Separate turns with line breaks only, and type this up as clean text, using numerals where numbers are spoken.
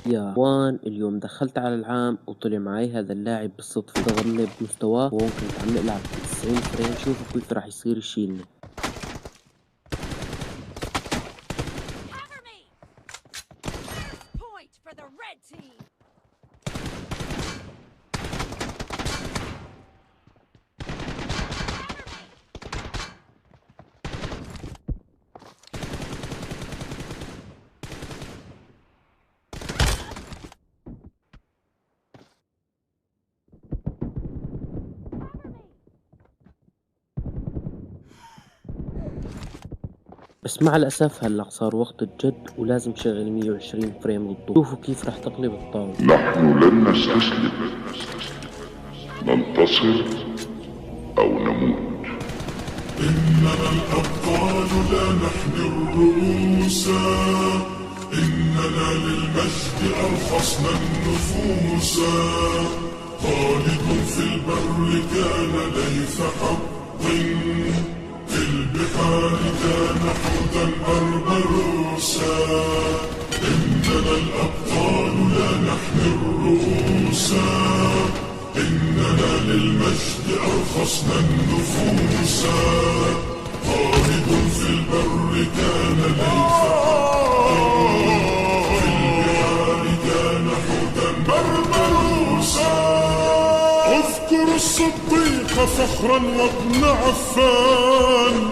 يا وان اليوم دخلت على العام وطلع معي هذا اللاعب بالصدفة، ضغمني بمستواه وهون كنت عم نلعب ب 90 فريم. شوفوا كيف راح يصير يشيلني.
Cover me! Point for the red team!
بس مع الأسف هلأ صار وقت الجد ولازم شغل 120 فريم ضده. شوفوا كيف راح تقلب الطاولة.
نحن لن نستسلم، ننتصر أو نموت.
إننا الأبطال لا نحمي الرؤوس، إننا للمجد أرخصنا النفوس. خالد في البر كان ليث حق، في البحار كان حوتا بربروسا. إننا الأبطال لا نحمي الرؤوس، إننا للمجد أرخصنا النفوس. خالد في البر كان ليث حق، في البحار كان حوتا بربروسا. اذكر الصديق فخرا وابن عفان،